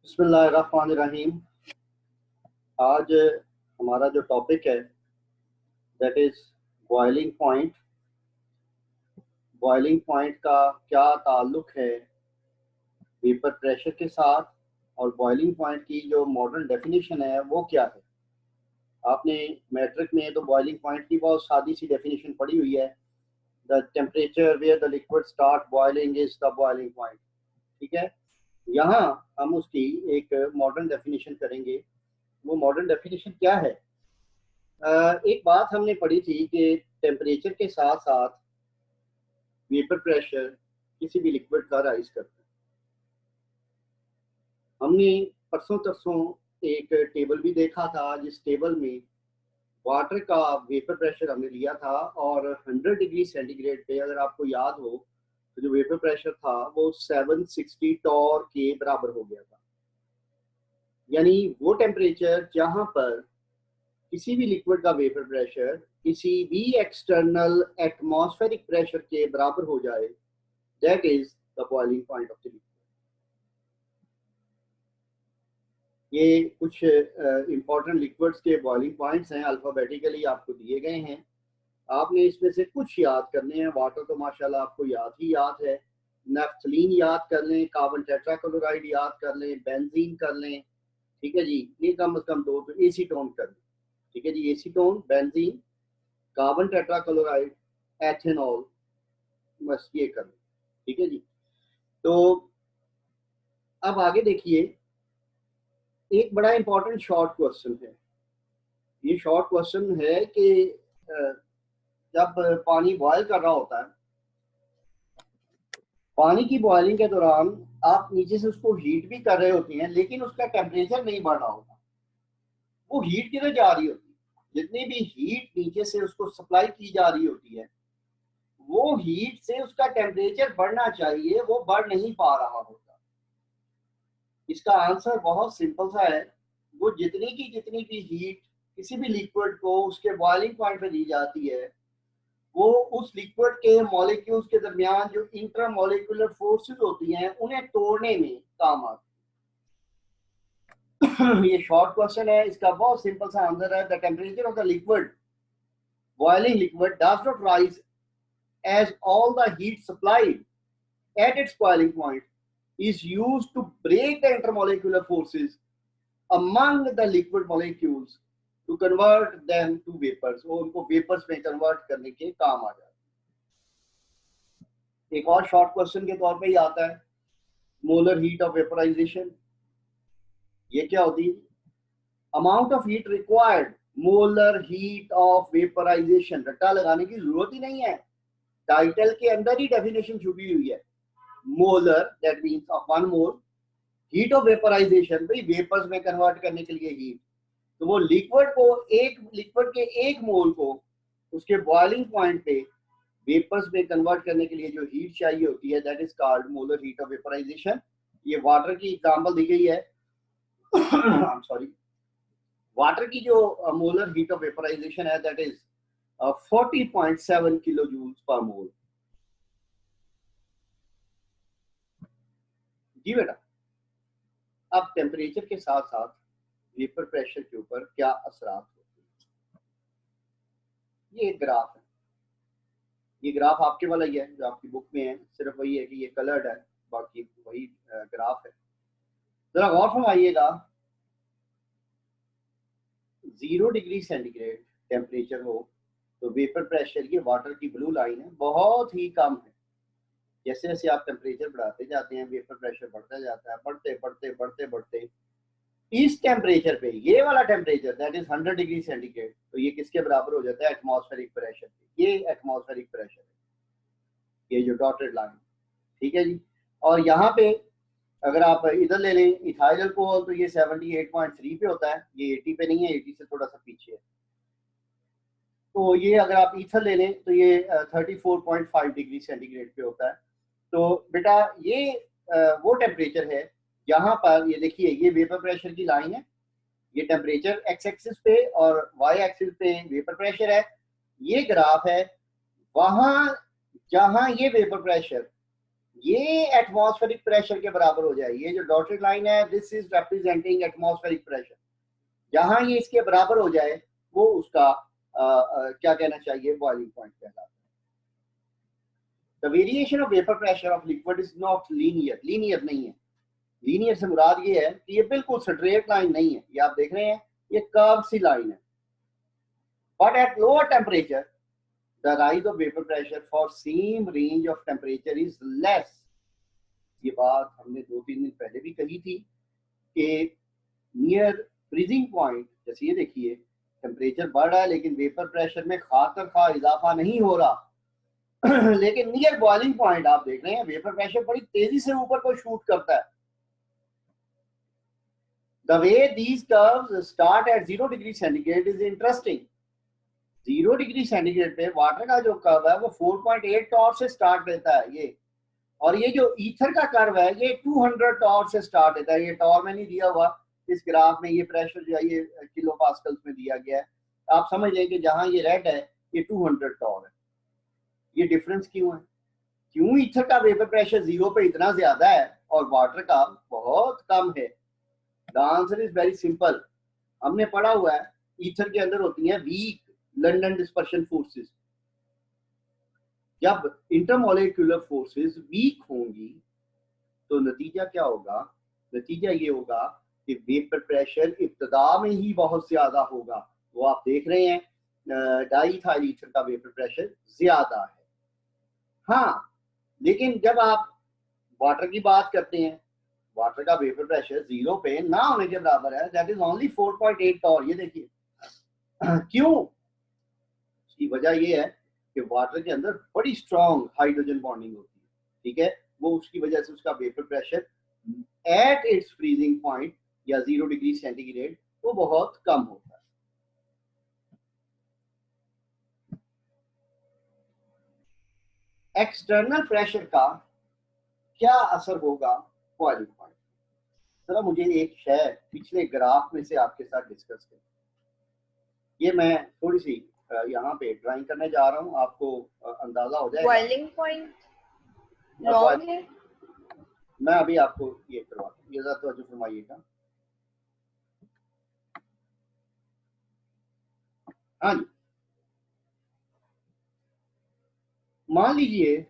बिस्मिल्लाहिर्रहमानिर्रहीम। आज हमारा जो टॉपिक है that is boiling point. Boiling point का क्या ताल्लुक है वेपर प्रेशर के साथ, और बॉइलिंग पॉइंट की जो मॉडर्न डेफिनेशन है वो क्या है। आपने मैट्रिक में तो बॉइलिंग पॉइंट की बहुत सादी सी डेफिनेशन पढ़ी हुई है। The temperature where the liquid start boiling is the boiling point. ठीक है, यहाँ हम उसकी एक मॉडर्न डेफिनेशन करेंगे। वो मॉडर्न डेफिनेशन क्या है? एक बात हमने पढ़ी थी कि टेम्परेचर के साथ साथ वेपर प्रेशर किसी भी लिक्विड का राइज करता है। हमने परसों तरसों एक टेबल भी देखा था, जिस टेबल में वाटर का वेपर प्रेशर हमने लिया था, और 100 डिग्री सेंटीग्रेड पे अगर आपको याद हो तो जो वेपर प्रेशर था वो 760 टॉर के बराबर हो गया था। यानी वो टेम्परेचर जहां पर किसी भी लिक्विड का वेपर प्रेशर किसी भी एक्सटर्नल एटमॉस्फेरिक प्रेशर के बराबर हो जाए, that is the boiling point of the liquid. ये कुछ इंपॉर्टेंट लिक्विड्स के बॉइलिंग पॉइंट्स हैं, अल्फाबेटिकली आपको दिए गए हैं। आपने इसमें से कुछ याद करने हैं। वाटर तो माशाल्लाह आपको याद ही याद है। नेफ्थलीन याद कर लें, कार्बन टेट्राक्लोराइड याद कर लें, बेंजीन कर लें। ठीक है जी, ये कम से कम दो तो एसीटोन कर लें। ठीक है जी, acetone, benzene, carbon tetrachloride, ethanol, बस ये कर लो। ठीक है जी। तो अब आगे देखिए, एक बड़ा इंपॉर्टेंट शॉर्ट क्वेश्चन है। ये शॉर्ट क्वेश्चन है कि जब पानी बॉयल कर रहा होता है, पानी की बॉइलिंग के दौरान आप नीचे से उसको हीट भी कर रहे होते हैं, लेकिन उसका टेम्परेचर नहीं बढ़ रहा होता। वो हीट किधर जा रही होती है? जितनी भी हीट नीचे से उसको सप्लाई की जा रही होती है, वो हीट से उसका टेम्परेचर बढ़ना चाहिए, वो बढ़ नहीं पा रहा होता। इसका आंसर बहुत सिंपल सा है। वो जितनी भी हीट किसी भी लिक्विड को उसके बॉइलिंग पॉइंट पे दी जाती है, वो उस लिक्विड के मॉलिक्यूल्स के दरमियान जो इंटरमॉलिक्यूलर फोर्सेस होती हैं उन्हें तोड़ने में काम आती है। ये शॉर्ट क्वेश्चन है, इसका बहुत सिंपल सा आंसर है the temperature of the liquid, boiling liquid, does not rise as all the heat supplied at its boiling point is used to break the intermolecular forces among the liquid molecules to convert them to vapors, और उनको vapours में convert करने के काम आ जाता है। एक और शॉर्ट क्वेश्चन के तौर पे ही आता है, मोलर हीट ऑफ वेपराइजेशन। ये क्या होती है? Amount of heat required, molar heat of vaporization. रट्टा लगाने की जरूरत ही नहीं है, टाइटल के अंदर ही डेफिनेशन छुपी हुई है। Molar that means of 1 mole, heat of vaporization, भाई वेपर्स में कन्वर्ट करने के लिए हीट। तो वो लिक्विड को, एक लिक्विड के एक मोल को उसके बॉइलिंग पॉइंट पे वेपर्स में कन्वर्ट करने के लिए जो हीट चाहिए होती है, that is called molar heat of vaporisation. ये वाटर की एग्जांपल दी गई है। आई एम सॉरी, वाटर की जो मोलर हीट ऑफ वेपराइजेशन है that is 40.7 kilo joules per mole. जी बेटा, अब टेम्परेचर के साथ साथ वेपर प्रेशर के ऊपर क्या असरात होते हैं, ये एक ग्राफ है। ये ग्राफ आपके वाला ही है जो आपकी बुक में है, सिर्फ वही है कि ये कलर्ड है, बाकी वही ग्राफ है। जरा गौर फरमाइएगा, 0 डिग्री सेंटीग्रेड टेम्परेचर हो तो वेपर प्रेशर, ये वाटर की ब्लू लाइन है, बहुत ही कम है। जैसे जैसे आप टेम्परेचर बढ़ाते जाते हैं वेपर प्रेशर बढ़ता जाता है, बढ़ते बढ़ते बढ़ते बढ़ते इस टेम्परेचर पे, ये वाला temperature that is 100 degree centigrade, तो ये किसके बराबर हो जाता है? Atmospheric pressure. ये एटमॉस्फेरिक प्रेशर है, ये जो डॉटेड लाइन। ठीक है जी। और यहाँ पे अगर आप इधर ले लें इथाइल अल्कोहल, तो ये 78.3 पे होता है, ये 80 पे नहीं है, 80 से थोड़ा सा पीछे है। तो ये अगर आप ईथर ले लें तो ये 34.5 डिग्री सेंटीग्रेड पे होता है। तो बेटा ये वो टेम्परेचर है यहाँ पर, ये देखिए ये वेपर प्रेशर की लाइन है, ये टेम्परेचर एक्स एक्सिस पे और वाई एक्सिस पे वेपर प्रेशर है। ये ग्राफ है, वहां जहां ये वेपर प्रेशर ये एटमॉस्फेरिक प्रेशर के बराबर हो जाए। ये जो डॉटेड लाइन है, this is representing atmospheric pressure. जहां ये इसके बराबर हो जाए वो उसका क्या कहना चाहिए, बॉइलिंग पॉइंट कहलाता है। The variation of vapour pressure of liquid is not linear, linear नहीं है। लीनियर से मुराद ये है कि ये बिल्कुल स्ट्रेट लाइन नहीं है, ये आप देख रहे हैं ये कर्व सी लाइन है। But at lower temperature the rise of vapour pressure for same range of temperature is less. ये बात हमने 2-3 दिन पहले भी कही थी कि नियर फ्रीजिंग पॉइंट, जैसे ये देखिए टेम्परेचर बढ़ रहा है लेकिन वेपर प्रेशर में खातर खा इजाफा नहीं हो रहा लेकिन नियर बॉइलिंग पॉइंट आप देख रहे हैं वेपर प्रेशर बड़ी तेजी से ऊपर को शूट करता है। The way these curves start at 0 degree centigrade is interesting. 0 degree centigrade पे वाटर का जो कर्व है वो 4.8 टॉर से स्टार्ट लेता है ये, और ये जो ईथर का कर्व है ये 200 टॉर से स्टार्ट लेता है। ये टॉर में नहीं दिया हुआ इस ग्राफ में, ये प्रेशर जो है ये किलो पास्कल्स में दिया गया है। आप समझ लें कि जहां ये रेड है ये 200 टॉर है। ये डिफरेंस क्यों है? क्यों ईथर का वेपर प्रेशर 0 पे इतना ज्यादा है और वाटर का बहुत कम है? The answer is very simple. हमने पढ़ा हुआ है ईथर के अंदर होती है वीक लंडन डिस्पर्शन फोर्सेस। जब इंटरमोलिक्यूलर फोर्सेस वीक होंगी तो नतीजा क्या होगा? नतीजा ये होगा कि वेपर प्रेशर इब्तदा में ही बहुत ज्यादा होगा। वो आप देख रहे हैं डाईइथाइल ईथर का वेपर प्रेशर ज्यादा है। हाँ, लेकिन जब आप वाटर की बात करते हैं, वाटर का वेपर प्रेशर 0 पे ना होने के बराबर है, दैट इज ओनली 4.8 टॉर। ये देखिए क्यों? उसकी वजह ये है कि वाटर के अंदर बड़ी स्ट्रॉन्ग हाइड्रोजन बॉन्डिंग होती है, ठीक है। वो उसकी वजह से उसका vapour pressure at its freezing point या 0 डिग्री सेंटीग्रेड वो बहुत कम होता है। एक्सटर्नल प्रेशर का क्या असर होगा बॉइलिंग पॉइंट? जरा मुझे एक शय पिछले ग्राफ में से आपके साथ डिस्कस करें। ये मैं थोड़ी सी यहाँ पे ड्राइंग करने जा रहा हूँ, आपको अंदाजा हो जाएगा। बॉइलिंग पॉइंट लॉन्ग है। मैं अभी आपको ये करवाता हूँ, ये जरा तवज्जो फरमाइएगा। हाँ जी, मान लीजिए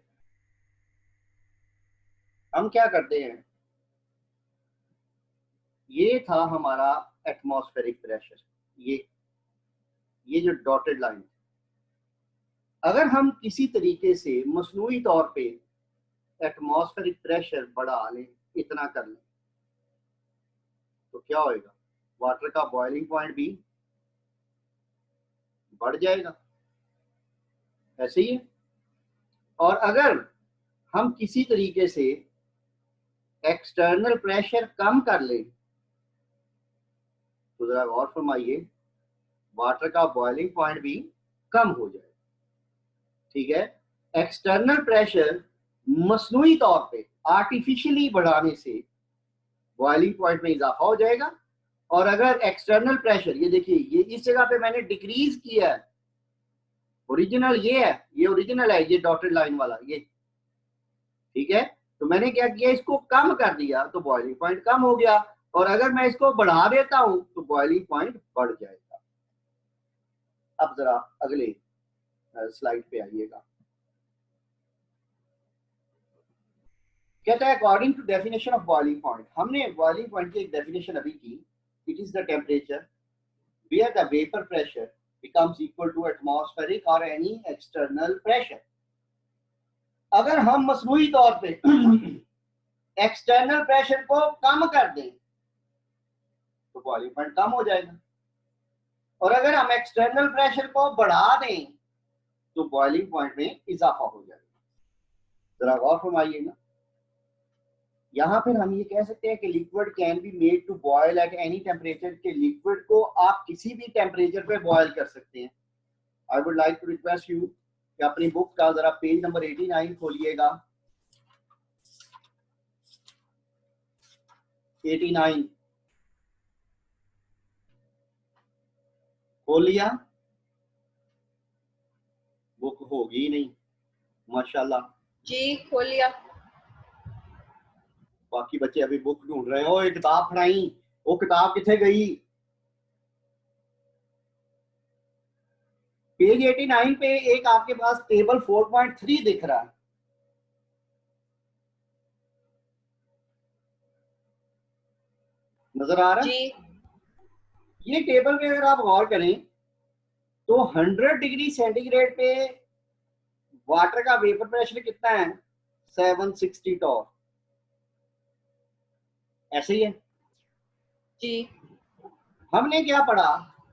हम क्या करते हैं, ये था हमारा एटमॉस्फेरिक प्रेशर, ये जो डॉटेड लाइन, अगर हम किसी तरीके से मसनूई तौर पे एटमॉस्फेरिक प्रेशर बढ़ा लें, इतना कर लें, तो क्या होएगा? वाटर का बॉइलिंग पॉइंट भी बढ़ जाएगा, ऐसे ही है। और अगर हम किसी तरीके से एक्सटर्नल प्रेशर कम कर लें तो जरा गौर फरमाइए, वाटर का बॉइलिंग पॉइंट भी कम हो जाएगा, ठीक है। एक्सटर्नल प्रेशर मसनूई तौर पे आर्टिफिशियली बढ़ाने से बॉइलिंग पॉइंट में इजाफा हो जाएगा। और अगर एक्सटर्नल प्रेशर, ये देखिए ये इस जगह पे मैंने डिक्रीज किया है, ओरिजिनल ये है, ये ओरिजिनल है, ये डॉटेड लाइन वाला ये, ठीक है। तो मैंने क्या किया, इसको कम कर दिया तो बॉइलिंग पॉइंट कम हो गया, और अगर मैं इसको बढ़ा देता हूं तो बॉइलिंग पॉइंट बढ़ जाएगा। अब जरा अगले स्लाइड पे आइएगा। कहता है according to definition of boiling point, हमने बॉइलिंग पॉइंट की एक डेफिनेशन अभी की, it is the temperature where the vapor pressure becomes equal to atmospheric or any external pressure। अगर हम मसनूई तौर पे एक्सटर्नल प्रेशर को कम कर दें तो बॉइलिंग पॉइंट कम हो जाएगा, और अगर हम एक्सटर्नल प्रेशर को बढ़ा दें तो बॉइलिंग पॉइंट में इजाफा हो जाएगा। जरा गौर फरमाइएगा, यहाँ फिर हम ये कह सकते हैं कि liquid can be made to boil at any temperature, के लिक्विड को आप किसी भी टेम्परेचर पे बॉयल कर सकते हैं। I would like to request you कि अपनी बुक का जरा पेज नंबर 89 खोलिएगा। 89 खोल लिया? बुक होगी नहीं, माशाल्लाह जी खोल लिया। बाकी बच्चे अभी बुक ढूंढ रहे हो, एक किताब पढ़ाई, वो किताब किथे गई? पेज 89 पे एक आपके पास टेबल 4.3 दिख रहा है, नजर आ रहा है? जी ये टेबल पे अगर आप गौर करें तो 100 डिग्री सेंटीग्रेड पे वाटर का वेपर प्रेशर कितना है? 760 टॉर, ऐसे ही है। जी हमने क्या पढ़ा?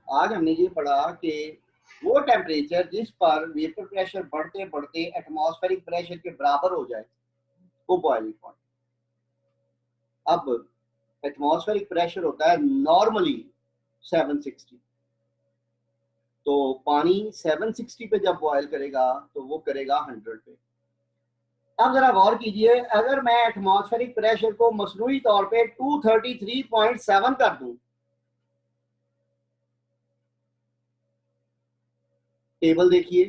आज हमने ये पढ़ा कि वो टेम्परेचर जिस पर वेपर प्रेशर बढ़ते बढ़ते एटमॉस्फेरिक प्रेशर के बराबर हो जाए वो बॉइलिंग पॉइंट। अब एटमॉस्फेरिक प्रेशर होता है नॉर्मली 760, तो पानी 760 पे जब बॉयल करेगा तो वो करेगा 100 पे। अब जरा गौर कीजिए, अगर मैं एटमॉस्फेरिक प्रेशर को मसनूई तौर पे 233.7 कर दूं, टेबल देखिए,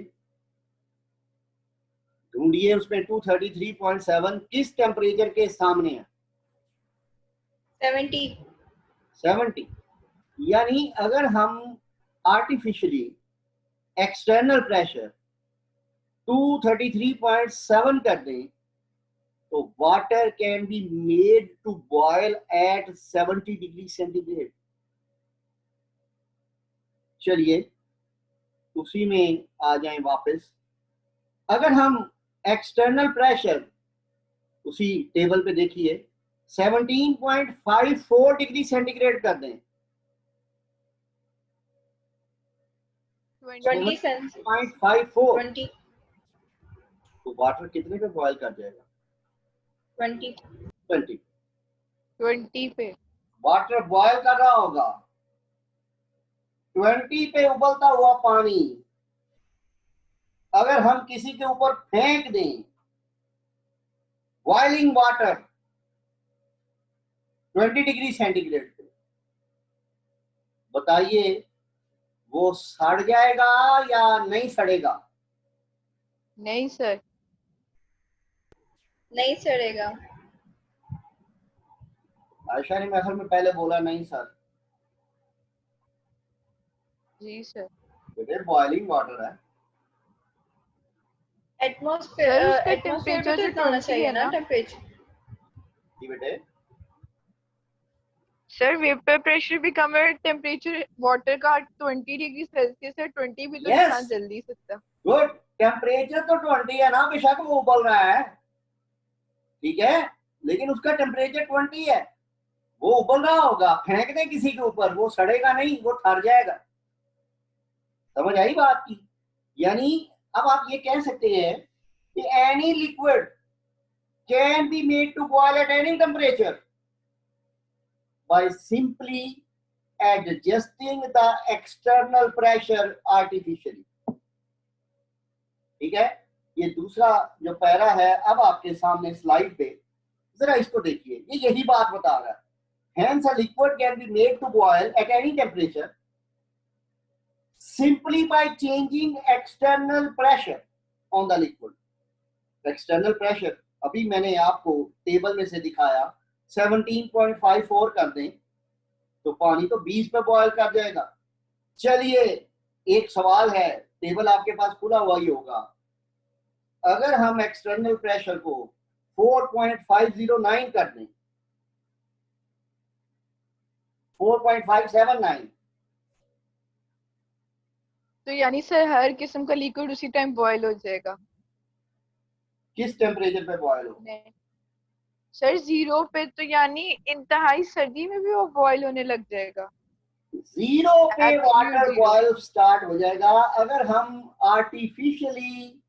ढूंढिए उसमें 233.7 किस टेम्परेचर के सामने है? 70 70। यानी अगर हम आर्टिफिशियली एक्सटर्नल प्रेशर 233.7 कर दें तो water can be made to boil at 70 degree centigrade. चलिए उसी में आ जाएं वापस। अगर हम एक्सटर्नल प्रेशर उसी टेबल पे देखिए 17.54 डिग्री सेंटीग्रेड कर दें, 20 सेंस 17.54, 20 तो वाटर कितने पे बॉयल कर जाएगा? 20 20। 20 पे वाटर बॉयल कर रहा होगा, 20 पे उबलता हुआ पानी अगर हम किसी के ऊपर फेंक दें, बॉइलिंग वाटर 20 डिग्री सेंटीग्रेड पे, बताइए वो सड़ जाएगा या नहीं सड़ेगा? नहीं सर। नहीं सड़ेगा। आयशा ने मेरे में पहले बोला नहीं सर। जी सर। बेटे बॉइलिंग वाटर है। एटमॉस्फेयर उसका एटमॉस्फेयर में तो temperature इतना होना 20 चाहिए है ना ना? टेम्परेचर। जी बेटे, सर वेपर प्रेशर भी कम है, टेम्परेचर वाटर का 20 डिग्री सेल्सियस है, 20 भी तो यस इंसान जल नहीं सकता। गुड। टेम्परेचर तो 20 है ना, बेशक वो उबल रहा है, ठीक है, लेकिन उसका टेम्परेचर 20 है। वो उबल रहा होगा, फेंक दे किसी के ऊपर, वो सड़ेगा नहीं, वो ठर जाएगा। समझ आई बात की? यानी अब आप ये कह सकते हैं कि any liquid can be made to boil at any temperature by simply adjusting the external pressure artificially. ठीक है, ये दूसरा जो पैरा है अब आपके सामने स्लाइड पे, जरा इसको देखिए, ये यही बात बता रहा है। Hence, a liquid can be made to boil at any temperature simply by changing external pressure on the liquid. External pressure अभी मैंने आपको टेबल में से दिखाया, 17.54 कर दें तो पानी तो 20 पे बॉयल कर जाएगा। चलिए एक सवाल है, टेबल आपके पास खुला हुआ ही होगा, अगर हम एक्सटर्नल प्रेशर को 4.509 कर दें, 4.579, तो यानी सर हर किस्म का लिक्विड उसी टाइम बॉयल हो जाएगा? किस टेम्परेचर पे बॉयल हो? नहीं सर, 0 पे, तो यानी इंतहाई सर्दी में भी वो बॉयल होने लग जाएगा? 0 पे Absolute वाटर 0 बॉयल स्टार्ट हो जाएगा अगर हम आर्टिफिशियली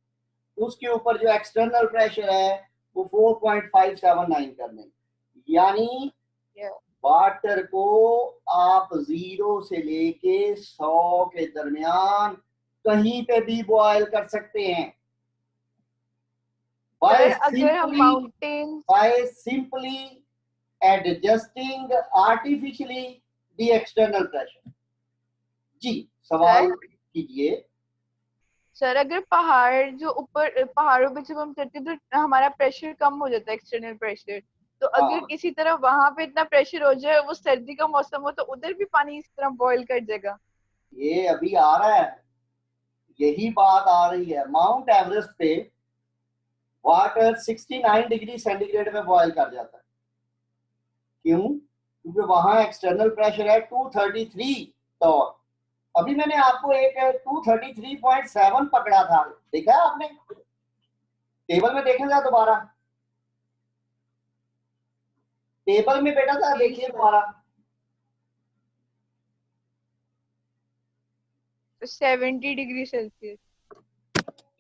उसके ऊपर जो एक्सटर्नल प्रेशर है वो 4.579 कर दें। यानी वाटर को आप 0 से लेके 100 के दरमियान कहीं पे भी बॉयल कर सकते हैं सर अगर हम mountain by simply adjusting artificially the external pressure। जी सवाल कीजिए। सर अगर पहाड़ जो ऊपर पहाड़ों पे जब हम चढ़ते हैं तो हमारा प्रेशर कम हो जाता है, एक्सटर्नल प्रेशर, तो अगर हाँ किसी तरह वहां पे इतना प्रेशर हो जाए, वो सर्दी का मौसम हो, तो उधर भी पानी इस तरह बॉईल कर जाएगा? ये अभी आ रहा है, यही बात आ रही है। माउंट एवरेस्ट पे वाटर 69 डिग्री सेंटीग्रेड में बॉयल कर जाता है। क्यों? क्योंकि वहां एक्सटर्नल प्रेशर है 233 टॉर। अभी मैंने आपको एक 233.7 पकड़ा था, देखा है आपने? टेबल में देखें जरा दोबारा, टेबल में बेटा था, देखिए दोबारा। तो 70 डिग्री सेल्सियस।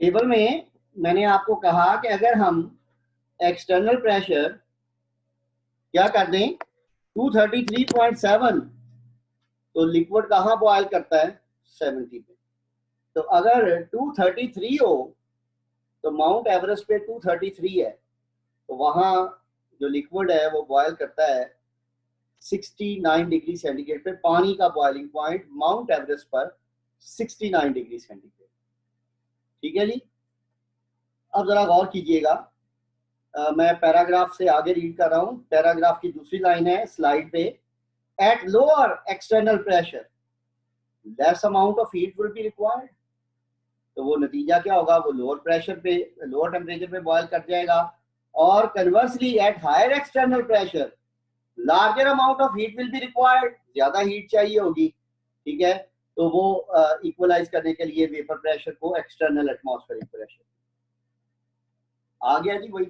टेबल में मैंने आपको कहा कि अगर हम एक्सटर्नल प्रेशर क्या कर दें 233.7, तो लिक्विड कहाँ बॉयल करता है? 70 पे। तो अगर 233 हो, तो माउंट एवरेस्ट पे 233 है, तो वहां जो लिक्विड है वो बॉयल करता है 69 डिग्री सेंटीग्रेड पे। पानी का बॉइलिंग पॉइंट माउंट एवरेस्ट पर 69 डिग्री सेंटीग्रेड। ठीक है जी। अब जरा गौर कीजिएगा, मैं पैराग्राफ से आगे रीड कर रहा हूं। पैराग्राफ की दूसरी लाइन है स्लाइड पे। At lower external pressure less amount of heat will be required. तो वो नतीजा क्या होगा? वो लोअर प्रेशर पे, लोअर टेम्परेचर पे बॉयल कर जाएगा। और conversely at higher external pressure larger amount of heat will be required. ज्यादा हीट चाहिए होगी, ठीक है? तो वो इक्वलाइज करने के लिए वेपर प्रेशर को एक्सटर्नल एटमॉस्फेरिक प्रेशर आ गया जी वही।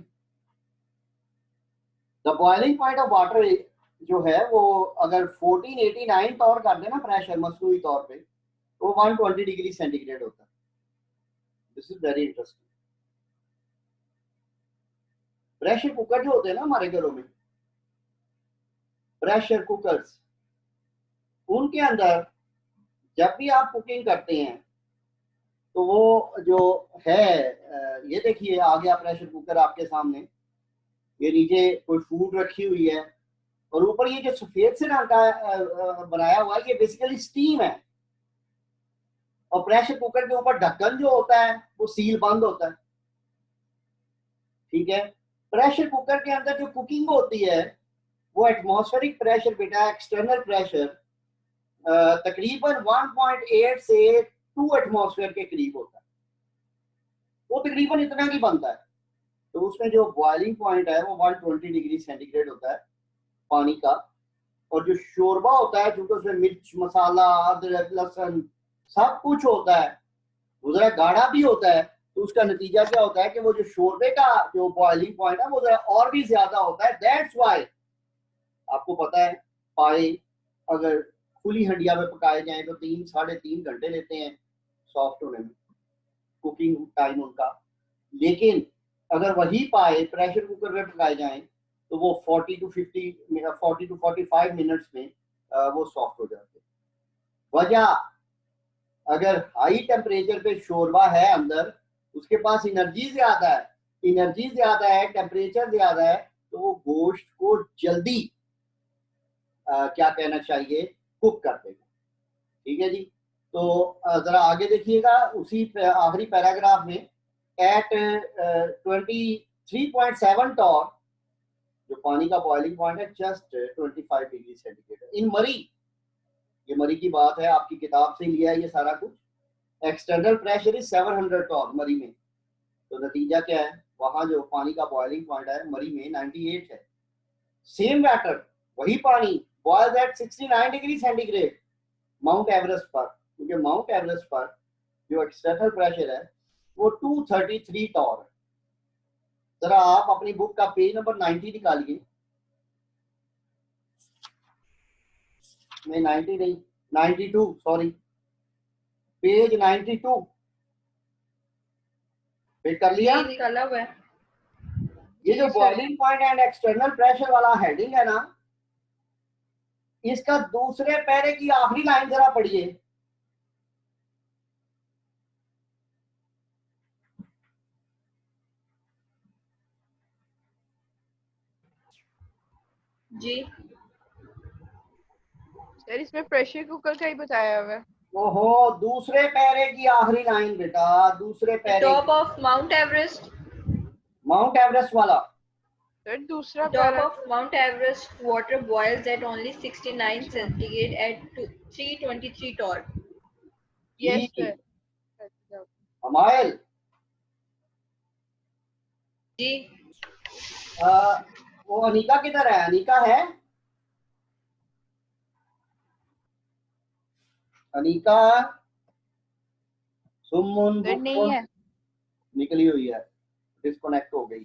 The boiling point of water जो है वो अगर 1489 तौर कर देना प्रेशर मसनूई तौर पे, तो 120 डिग्री सेंटीग्रेड होता है। This is very interesting. Pressure cooker जो होते हैं ना हमारे घरों में, प्रेशर कुकर्स, उनके अंदर जब भी आप कुकिंग करते हैं तो वो जो है, ये देखिए आ गया प्रेशर कुकर आपके सामने। ये नीचे कोई फूड रखी हुई है और ऊपर ये जो सफेद से रंग का बनाया हुआ है, ये बेसिकली स्टीम है। और प्रेशर कुकर के ऊपर ढक्कन जो होता है वो सील बंद होता है, ठीक है? प्रेशर कुकर के अंदर जो कुकिंग होती है वो एटमॉस्फेरिक प्रेशर बेटा, एक्सटर्नल प्रेशर तकरीबन 1.8 से 2 एटमॉस्फेयर के करीब होता है। वो तकरीबन इतना ही बनता है। तो उसमें जो बॉइलिंग पॉइंट है वो 120 डिग्री सेंटीग्रेड होता है पानी का। और जो शोरबा होता है, क्योंकि उसमें मिर्च मसाला अदरक लहसुन सब कुछ होता है, वो जरा गाढ़ा भी होता है, तो उसका नतीजा क्या होता है कि वो जो शोरबे का जो बॉइलिंग पॉइंट है वो जरा और भी ज्यादा होता है। दैट्स वाई आपको पता है पाए अगर खुली हंडिया में पकाए जाए तो 3-3.5 घंटे लेते हैं सॉफ्ट होने में, कुकिंग टाइम उनका। लेकिन अगर वही पाए प्रेशर कुकर में पकाए जाएं तो वो 40 to 45 मिनट्स में वो सॉफ्ट हो जाते हैं। वजह, अगर हाई टेम्परेचर पे शोरबा है अंदर, उसके पास एनर्जी ज्यादा है, टेम्परेचर ज्यादा है, तो वो गोश्त को जल्दी क्या कहना चाहिए, कुक कर देगा। ठीक है जी। तो जरा आगे देखिएगा उसी आखिरी पैराग्राफ में, एट 23.7 टॉर जो पानी का बॉइलिंग पॉइंट है, जस्ट 25 डिग्री सेंटीग्रेड इन मरी। ये मरी की बात है, आपकी किताब से लिया है ये सारा कुछ। एक्सटर्नल प्रेशर इज 700 टॉर मरी में। तो नतीजा क्या है? वहां जो पानी का बॉइलिंग पॉइंट है मरी में 98 है। सेम वाटर, वही पानी, boils at 69 degree centigrade mount Everest पर, क्योंकि माउंट एवरेस्ट पर जो एक्सटर्नल प्रेशर है वो 233 टॉर है। जरा आप अपनी बुक का पेज नंबर 90 निकालिए। नहीं 90 नहीं, 92, सॉरी, पेज 92 पे कर लिया। निकाला हुआ है। ये जो boiling point and external pressure वाला हेडिंग है ना, इसका दूसरे पैरे की आखिरी लाइन जरा पढ़िए। जी सर इसमें प्रेशर कुकर का ही बताया हुआ है। ओहो, दूसरे पैरे की आखिरी लाइन बेटा, दूसरे पैरे, top of mount Everest. Mount Everest वाला सर दूसरा Top para of Mount Everest water boils at only 69 अच्छा centigrade at 323 torr. यस जी सर अच्छा हमायल जी वो अनिका किधर है? अनिका है? अनिका सुमन सर नहीं बुकमुन है निकली हुई है, डिस्कनेक्ट हो गई।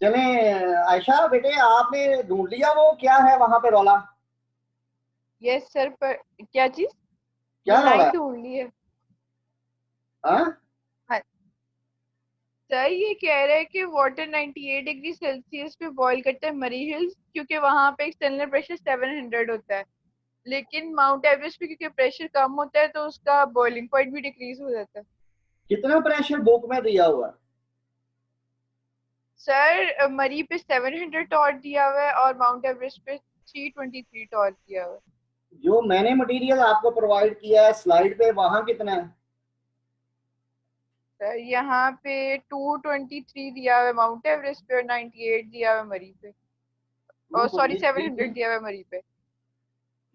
चले आयशा बेटे, आपने ढूंढ लिया वो क्या है वहां पे रौला? यस सर पर क्या चीज क्या रौला लाइन है? ढूंढ ली है हाँ हाँ सर ये कह रहे हैं कि वाटर 98 डिग्री सेल्सियस पे बॉईल करता है मरी हिल्स क्योंकि वहां पे एक्सटर्नल प्रेशर 700 होता है लेकिन माउंट एवरेस्ट पे क्योंकि प्रेशर कम होता है तो उसका बॉइलिंग पॉइंट भी डिक्रीज हो जाता है कितना प्रेशर बुक में दिया हुआ है? सर मरी पे 700 टॉर दिया हुआ है और माउंट एवरेस्ट पे 323 टॉर दिया हुआ है जो मैंने मटेरियल आपको प्रोवाइड किया है स्लाइड पे, वहां कितना है? सर यहाँ पे 223 दिया हुआ है माउंट एवरेस्ट पे और 98 दिया हुआ है मरी पे और सॉरी 700 223। दिया हुआ है मरी पे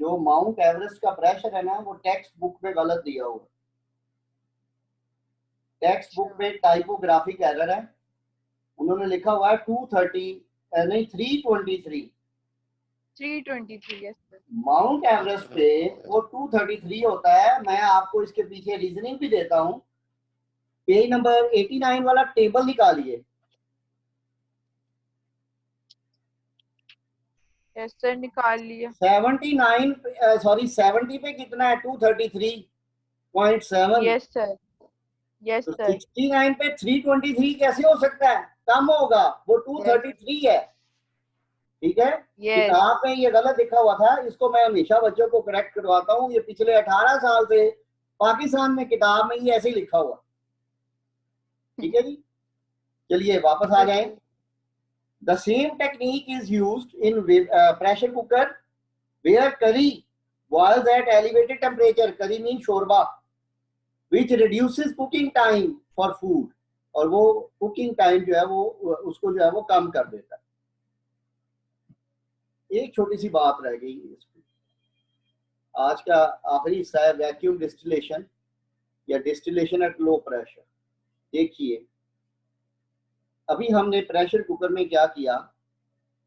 जो माउंट एवरेस्ट का प्रेशर है ना, वो टेक्स्ट बुक में गलत दिया हुआ है। टेक्स्ट बुक अच्छा में टाइपोग्राफिक एरर है, उन्होंने लिखा हुआ है 230 नहीं 323। 323 यस सर माउंट एवरेस्ट पे वो 233 होता है। मैं आपको इसके पीछे रीजनिंग भी देता हूँ। पेज नंबर 89 वाला टेबल निकालिए। यस सर निकाल लिया 79 सॉरी 70 पे कितना है? 233.7। यस सर यस तो सर 69 पे 323 कैसे हो सकता है? कम होगा, वो यस 233 है। ठीक है, यस किताब में ये गलत लिखा हुआ था, इसको मैं हमेशा बच्चों को करेक्ट करवाता हूँ। ये पिछले 18 साल से पाकिस्तान में किताब में ये ऐसे ही लिखा हुआ। ठीक है जी, चलिए वापस आ जाएं। The same technique is used in pressure cooker where curry boils at elevated temperature. Curry mean शोरबा, which reduces cooking time for food. और वो कुकिंग टाइम जो है वो उसको जो है वो कम कर देता है। एक छोटी सी बात रह गई इसमें, आज का आखिरी हिस्सा है वैक्यूम डिस्टिलेशन या डिस्टिलेशन एट लो प्रेशर। देखिए अभी हमने प्रेशर कुकर में क्या किया,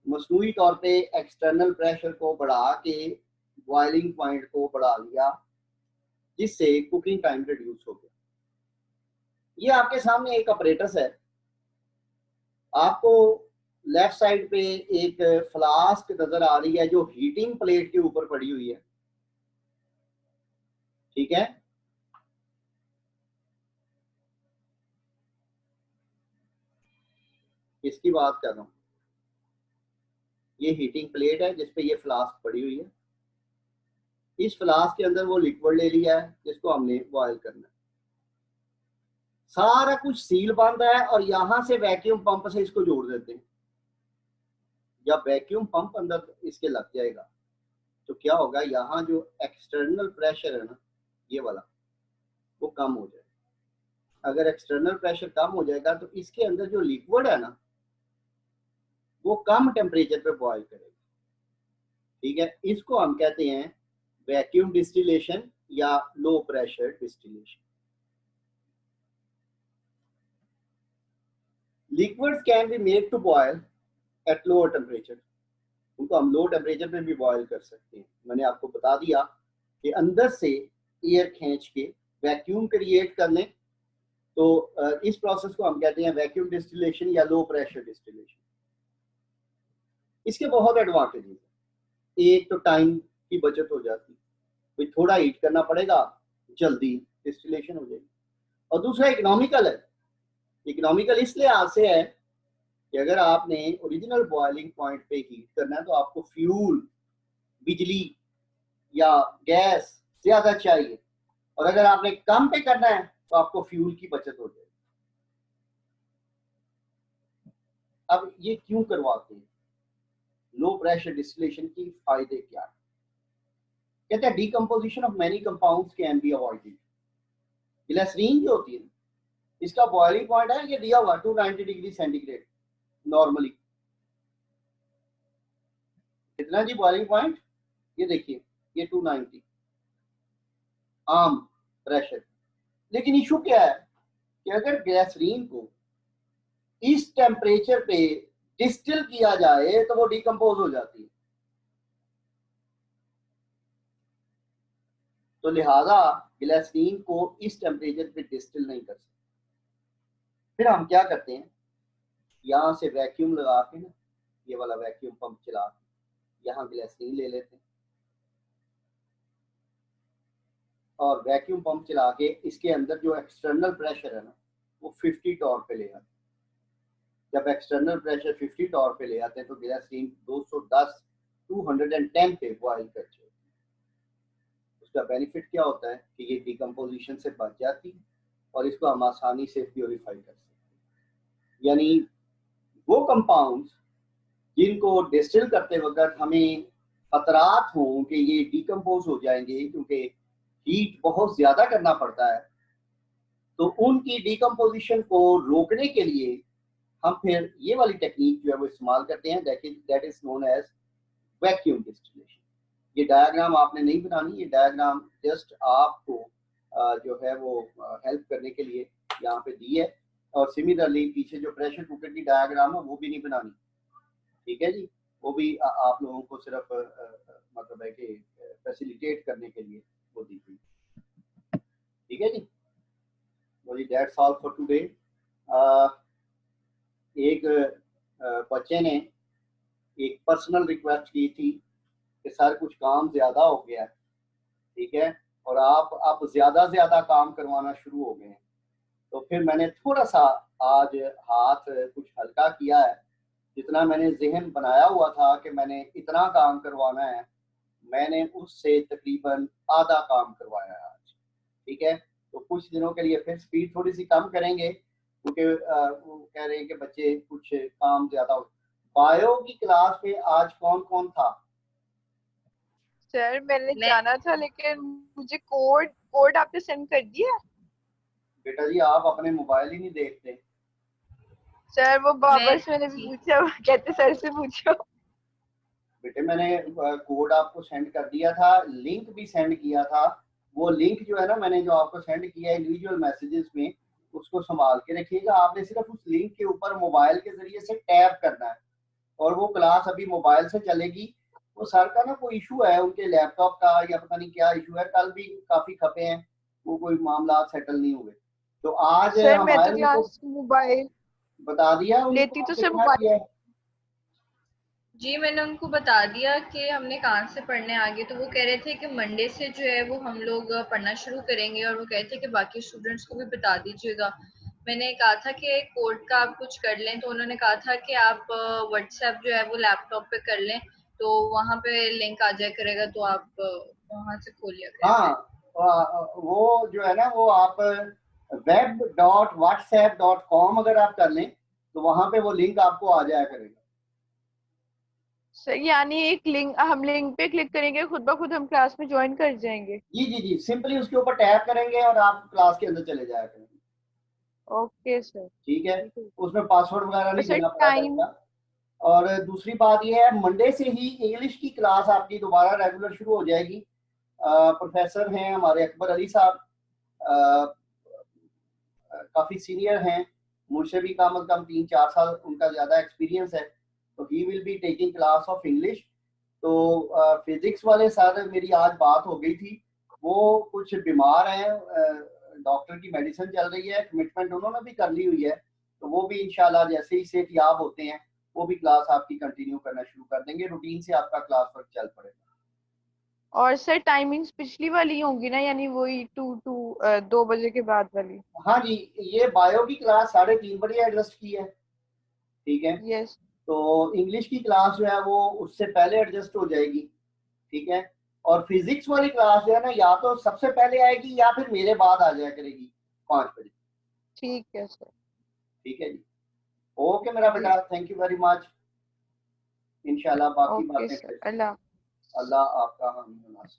मसनूई तौर पे एक्सटर्नल प्रेशर को बढ़ा के बॉइलिंग पॉइंट को बढ़ा लिया, जिससे कुकिंग टाइम रिड्यूस हो गया। ये आपके सामने एक अपरेटस है, आपको लेफ्ट साइड पे एक फ्लास्क नजर आ रही है जो हीटिंग प्लेट के ऊपर पड़ी हुई है। ठीक है, इसकी बात कर रहा हूं। ये हीटिंग प्लेट है जिसपे ये फ्लास्क पड़ी हुई है। इस फ्लास्क के अंदर वो लिक्विड ले लिया है जिसको हमने बॉयल करना है। सारा कुछ सील बंद है और यहां से वैक्यूम पंप से इसको जोड़ देते हैं। जब वैक्यूम पंप अंदर इसके लग जाएगा तो क्या होगा, यहाँ जो एक्सटर्नल प्रेशर है ना, ये वाला, वो कम हो जाएगा। अगर एक्सटर्नल प्रेशर कम हो जाएगा तो इसके अंदर जो लिक्विड है ना, वो कम टेम्परेचर पे बॉयल करेगा। ठीक है, इसको हम कहते हैं वैक्यूम डिस्टिलेशन या low pressure distillation. Liquids can be made to boil at lower temperature. उनको हम लो टेम्परेचर पे भी बॉयल कर सकते हैं। मैंने आपको बता दिया कि अंदर से एयर खींच के वैक्यूम क्रिएट कर लें, तो इस प्रोसेस को हम कहते हैं वैक्यूम डिस्टिलेशन या लो प्रेशर डिस्टिलेशन। इसके बहुत एडवांटेजेस हैं। एक तो टाइम की बचत हो जाती है, कोई थोड़ा हीट करना पड़ेगा, जल्दी डिस्टिलेशन हो जाएगी। और दूसरा इकोनॉमिकल है। इकोनॉमिकल इस लिहाज से है कि अगर आपने ओरिजिनल बॉइलिंग पॉइंट पे हीट करना है तो आपको फ्यूल, बिजली या गैस ज्यादा चाहिए, और अगर आपने कम पे करना है तो आपको फ्यूल की बचत हो जाएगी। अब ये क्यों करवाते हैं? लो प्रेशर डिस्टिलेशन की फायदे क्या है? कहते हैं decomposition of many compounds can be avoided. Glycerine जो होती है, इसका बॉइलिंग पॉइंट है ये दिया हुआ 290 डिग्री सेंटीग्रेड। नॉर्मली। कितना जी बॉइलिंग पॉइंट? ये देखिए, ये 290 आम प्रेशर। लेकिन इशू क्या है कि अगर गैसोलीन को इस टेम्परेचर पे डिस्टिल किया जाए तो वो डिकम्पोज हो जाती है। तो लिहाजा ग्लिसरीन को इस टेम्परेचर पे डिस्टिल नहीं कर सकते। फिर हम क्या करते हैं, यहाँ से वैक्यूम लगा के ना, ये वाला वैक्यूम पंप चला के यहाँ ग्लिसरीन ले लेते हैं और वैक्यूम पंप चला के इसके अंदर जो एक्सटर्नल प्रेशर है ना वो 50 टॉर पे ले आते हैं। जब एक्सटर्नल प्रेशर 50 टॉर पे ले आते हैं तो ग्लिसरीन 210 पे बॉयल कर जाए। उसका बेनिफिट क्या होता है कि ये डिकम्पोजिशन से बच जाती है और इसको हम आसानी से प्योरीफाई कर सकते हैं। यानी वो कंपाउंड्स जिनको डिस्टिल करते वक्त हमें खतरात हों कि ये डिकम्पोज हो जाएंगे क्योंकि हीट बहुत ज्यादा करना पड़ता है, तो उनकी डिकम्पोजिशन को रोकने के लिए हम फिर ये वाली टेक्निक जो है वो इस्तेमाल करते हैं, that is known as vacuum distillation. ये डायग्राम आपने नहीं बनानी, ये डायग्राम जस्ट आपको जो है वो हेल्प करने के लिए यहाँ पे दी है। और सिमिलरली पीछे जो प्रेशर कुकर की डायग्राम है वो भी नहीं बनानी, ठीक है जी। वो भी आप लोगों को सिर्फ मतलब है कि फैसिलिटेट करने के लिए वो दी हुई, ठीक है जी। बोलिए दैट्स ऑल फॉर टुडे। एक बच्चे ने एक पर्सनल रिक्वेस्ट की थी कि सर कुछ काम ज्यादा हो गया है, ठीक है, और आप अब ज्यादा ज्यादा काम करवाना शुरू हो गए हैं। तो फिर मैंने थोड़ा सा आज हाथ कुछ हल्का किया है। जितना मैंने जहन बनाया हुआ था कि मैंने इतना काम करवाना है, मैंने उससे तकरीबन आधा काम करवाया है आज, ठीक है। तो कुछ दिनों के लिए फिर स्पीड थोड़ी सी कम करेंगे क्योंकि वो कह रहे हैं कि बच्चे कुछ काम ज्यादा हो। बायो की क्लास पे आज कौन कौन था? सर मैंने जाना था लेकिन मुझे कोड आपने सेंड कर दिया? बेटा जी आप अपने मोबाइल ही नहीं देखते। सर वो बाबा से मैंने भी पूछा, कहते सर से पूछो। बेटे मैंने कोड आपको सेंड कर दिया था, लिंक भी सेंड किया था। वो लिंक जो है ना मैंने जो आपको सेंड किया है इंडिविजुअल मैसेजेस में, उसको संभाल के रखिएगा। आपने सिर्फ उस लिंक के ऊपर मोबाइल के जरिए से टैप करना है और वो क्लास अभी मोबाइल से चलेगी। वो सर का ना कोई इशू है उनके लैपटॉप का या पता नहीं क्या इशू है, कल भी काफी खपे हैं, वो कोई मामला सेटल नहीं हुए। तो आज सर मैं तो हमारे उनको क्लास मोबाइल बता दिया लेती उनको तो आपने सर क्या मोबाइल। किया है? जी मैंने उनको बता दिया कि हमने कहाँ से पढ़ने आगे, तो वो कह रहे थे कि मंडे से जो है वो हम लोग पढ़ना शुरू करेंगे और वो कह रहे थे कि बाकी स्टूडेंट्स को भी बता दीजिएगा। मैंने कहा था कि कोड का आप कुछ कर लें, तो उन्होंने कहा था कि आप व्हाट्सएप जो है वो लैपटॉप पे कर लें, तो वहाँ पे लिंक आ जाया करेगा, तो आप वहाँ से खोल लिया हाँ, करेंगे। वो जो है ना वो आप web.whatsapp.com अगर आप कर लें तो वहां पे वो लिंक आपको आ जाया करेगा। सर यानी एक लिंक, हम लिंक पे क्लिक करेंगे खुद ब खुद हम क्लास में ज्वाइन कर जाएंगे? जी जी जी, सिंपली उसके ऊपर टैप करेंगे और आप क्लास के अंदर चले जाया करेंगे। Okay sir. ठीक है, ठीक है। उसमें पासवर्ड वगैरह और नहीं सर देना पड़ा टाइम? करेगा। और दूसरी बात ये है, मंडे से ही इंग्लिश की क्लास आपकी दोबारा रेगुलर शुरू हो जाएगी। प्रोफेसर हैं हमारे अकबर अली साहब, काफी सीनियर हैं, मुझसे भी कम अज कम 3-4 साल उनका ज्यादा एक्सपीरियंस है। तो he will be taking class of English. तो फिजिक्स वाले सर मेरी आज बात हो गई थी, वो कुछ बीमार हैं, डॉक्टर की मेडिसिन चल रही है, कमिटमेंट उन्होंने भी कर ली हुई है। तो वो भी इंशाल्लाह जैसे ही सेहतयाब होते हैं वो भी क्लास आपकी कंटिन्यू करना शुरू कर देंगे, रूटीन से आपका क्लास वर्क चल पड़ेगा। और सर टाइमिंग्स पिछली वाली होंगी ना, यानी वही 2 बजे के बाद वाली? हाँ जी, ये बायो की क्लास 3:30 बजे एडजस्ट की है, ठीक है। यस। तो इंग्लिश की क्लास जो है वो उससे पहले एडजस्ट हो जाएगी, ठीक है। और फिजिक्स वाली क्लास जो है ना या तो सबसे पहले आएगी या फिर मेरे बाद आ जाया करेगी 5 बजे। ठीक है सर। ठीक है जी, ओके मेरा जी। बेटा, थैंक यू वेरी मच। इंशाल्लाह बाकी ओके बातें सर, फिर से। अल्लाह। अल्लाह आपका हामी नवाज़े।